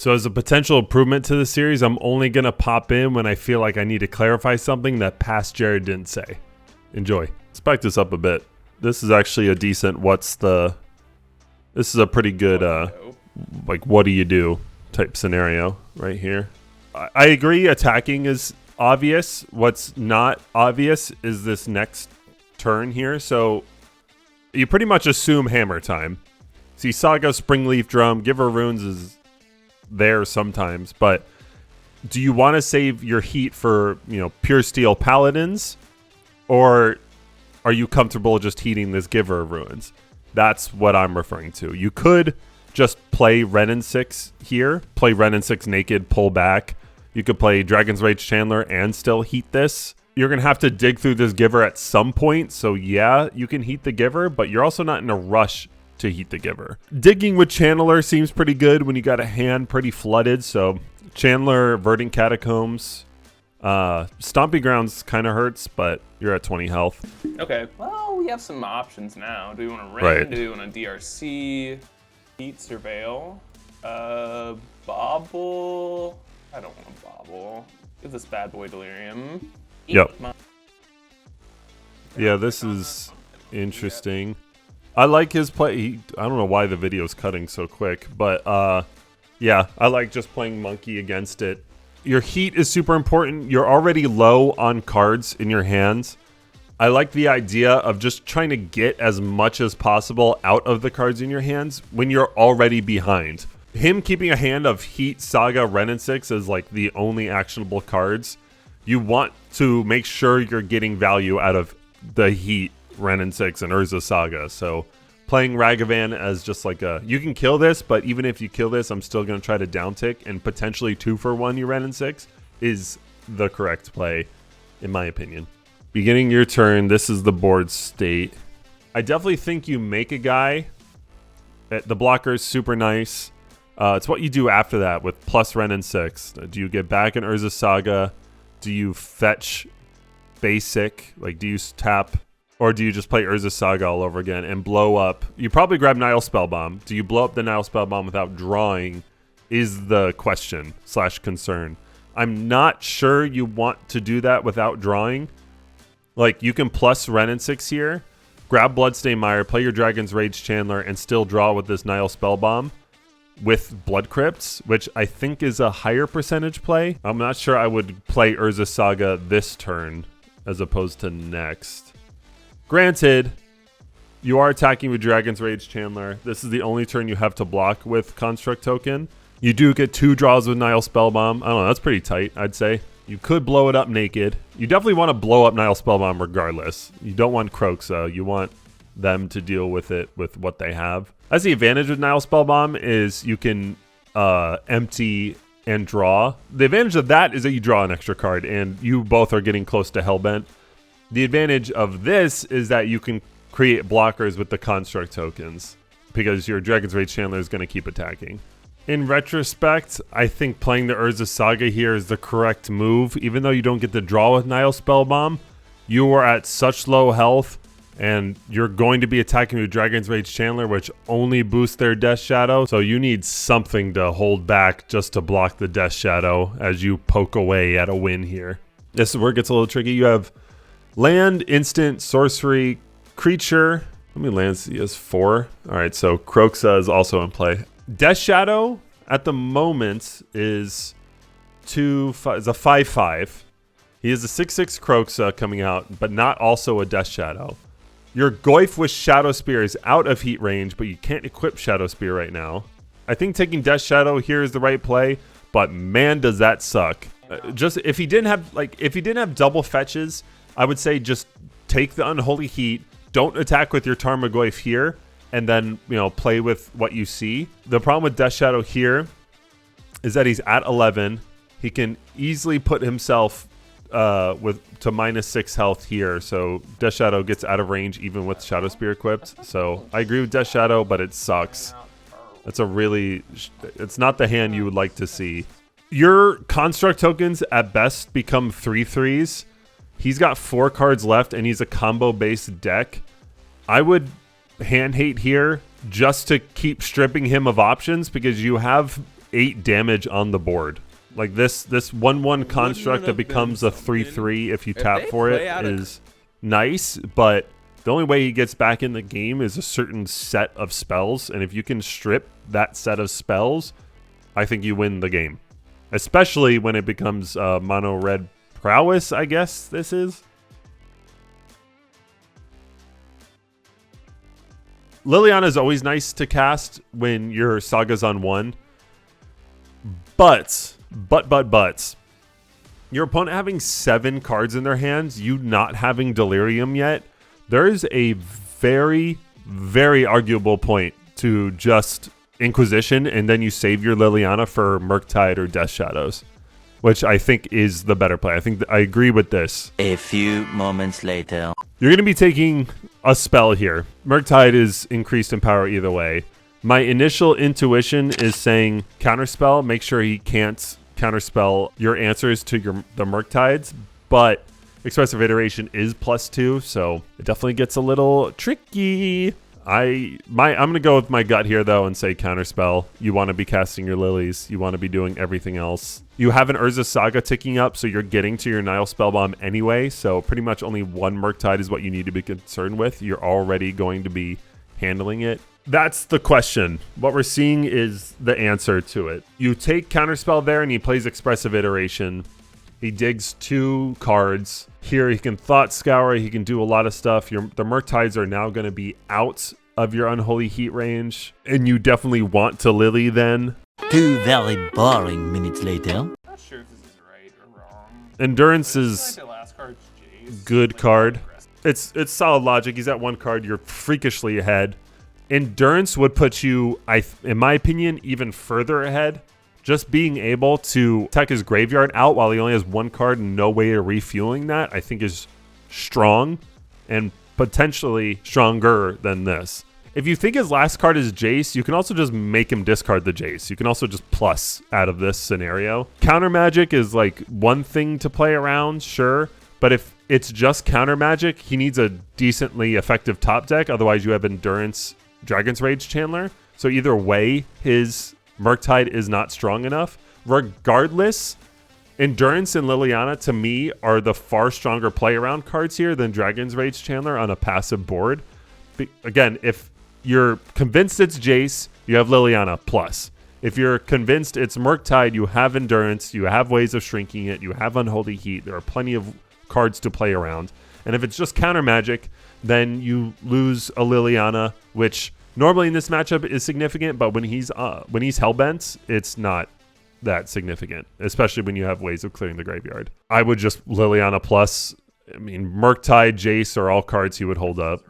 So as a potential improvement to the series, I'm only going to pop in when I feel like I need to clarify something that past Jared didn't say. Enjoy. Let's back this up a bit. This is actually a decent this is a pretty good, like, what do you do type scenario right here. I agree attacking is obvious. What's not obvious is this next turn here. So you pretty much assume hammer time. See, Saga, Springleaf Drum, Giver Runes is there sometimes, but do you want to save your heat for, Pure Steel Paladins, or are you comfortable just heating this Giver of Ruins? That's what I'm referring to. You could just play Renin 6 here, play Renin 6 naked, pull back. You could play Dragon's Rage Chandler and still heat this. You're going to have to dig through this Giver at some point, so yeah, you can heat the Giver, but you're also not in a rush to heat the Giver. Digging with Chandler seems pretty good when you got a hand pretty flooded, so Chandler, Verdant Catacombs, Stompy Grounds kind of hurts, but you're at 20 health. Okay, well, we have some options now. Do we want to rain? Right. Do we want to DRC? Heat Surveil? Bobble? I don't want to bobble. Give this bad boy Delirium. Yep. Yeah, this is interesting. I like his play. I don't know why the video's cutting so quick, but yeah, I like just playing Monkey against it. Your heat is super important. You're already low on cards in your hands. I like the idea of just trying to get as much as possible out of the cards in your hands when you're already behind. Him keeping a hand of Heat, Saga, Renin 6 as like the only actionable cards. You want to make sure you're getting value out of the Heat, Renin 6, and Urza Saga. So playing Ragavan as just like you can kill this, but even if you kill this, I'm still going to try to downtick and potentially 2-for-1 your Renin 6 is the correct play, in my opinion. Beginning your turn, this is the board state. I definitely think you make a guy. The blocker is super nice. It's what you do after that with plus Renin 6. Do you get back an Urza Saga? Do you fetch basic? Like, do you tap? Or do you just play Urza Saga all over again and blow up? You probably grab Nile Spellbomb. Do you blow up the Nile Spellbomb without drawing is the question / concern. I'm not sure you want to do that without drawing. Like, you can plus Renin 6 here, grab Bloodstained Mire, play your Dragon's Rage Chandler, and still draw with this Nile Spellbomb with Blood Crypts, which I think is a higher percentage play. I'm not sure I would play Urza Saga this turn as opposed to next. Granted, you are attacking with Dragon's Rage Chandler. This is the only turn you have to block with Construct Token. You do get 2 draws with Nile Spellbomb. I don't know, that's pretty tight, I'd say. You could blow it up naked. You definitely want to blow up Nile Spellbomb regardless. You don't want Kroxa. You want them to deal with it with what they have. That's the advantage with Nile Spellbomb is you can empty and draw. The advantage of that is that you draw an extra card and you both are getting close to Hellbent. The advantage of this is that you can create blockers with the Construct tokens because your Dragon's Rage Chandler is going to keep attacking. In retrospect, I think playing the Urza Saga here is the correct move. Even though you don't get the draw with Nile Spellbomb, you are at such low health and you're going to be attacking with Dragon's Rage Chandler, which only boosts their Death Shadow. So you need something to hold back just to block the Death Shadow as you poke away at a win here. This is where it gets a little tricky. You have land, instant, sorcery, creature. How many lands he has? 4. All right, so Kroxa is also in play. Death Shadow at the moment is a 5/5. He is a 6/6 Kroxa coming out, but not also a Death Shadow. Your Goyf with Shadow Spear is out of heat range, but you can't equip Shadow Spear right now. I think taking Death Shadow here is the right play, but man, does that suck. Just if he didn't have double fetches, I would say just take the Unholy Heat. Don't attack with your Tarmogoyf here. And then, play with what you see. The problem with Death Shadow here is that he's at 11. He can easily put himself to -6 health here. So Death Shadow gets out of range even with Shadow Spear equipped. So I agree with Death Shadow, but it sucks. It's not the hand you would like to see. Your Construct tokens at best become 3/3s. He's got 4 cards left and he's a combo-based deck. I would hand hate here just to keep stripping him of options because you have 8 damage on the board. Like this 1/1 construct that becomes a 3/3 if you tap for it is nice, but the only way he gets back in the game is a certain set of spells, and if you can strip that set of spells, I think you win the game. Especially when it becomes mono red prowess, I guess this is. Liliana is always nice to cast when your Saga's on 1. But your opponent having 7 cards in their hands, you not having Delirium yet, there is a very, very arguable point to just Inquisition, and then you save your Liliana for Murktide or Death Shadows, which I think is the better play. I think I agree with this. A few moments later. You're going to be taking a spell here. Murktide is increased in power either way. My initial intuition is saying counterspell. Make sure he can't counterspell your answers to the Murktides, but Expressive Iteration is +2, so it definitely gets a little tricky. I'm going to go with my gut here, though, and say counterspell. You want to be casting your lilies. You want to be doing everything else. You have an Urza Saga ticking up, so you're getting to your Nile Spellbomb anyway, so pretty much only one Murktide is what you need to be concerned with. You're already going to be handling it. That's the question. What we're seeing is the answer to it. You take counterspell there, and he plays Expressive Iteration. He digs 2 cards. Here he can Thought Scour. He can do a lot of stuff. The Murktides are now going to be out of your Unholy Heat range. And you definitely want to Lily then. 2 very boring minutes later. I'm not sure if this is right or wrong. Endurance is The last card's Jace. good card. It's solid logic. He's at 1 card. You're freakishly ahead. Endurance would put you, in my opinion, even further ahead. Just being able to tech his graveyard out while he only has 1 card and no way of refueling that, I think is strong and potentially stronger than this. If you think his last card is Jace, you can also just make him discard the Jace. You can also just plus out of this scenario. Counter magic is like one thing to play around, sure. But if it's just counter magic, he needs a decently effective top deck. Otherwise, you have Endurance Dragon's Rage Chandler. So either way, his Murktide is not strong enough. Regardless, Endurance and Liliana, to me, are the far stronger play around cards here than Dragon's Rage Chandler on a passive board. Again, if you're convinced it's Jace, you have Liliana plus. If you're convinced it's Murktide, you have Endurance, you have ways of shrinking it, you have Unholy Heat. There are plenty of cards to play around. And if it's just counter magic, then you lose a Liliana, which normally in this matchup is significant, but when he's hellbent, it's not that significant, especially when you have ways of clearing the graveyard. I would just Liliana plus. I mean, Murktide, Jace are all cards he would hold up.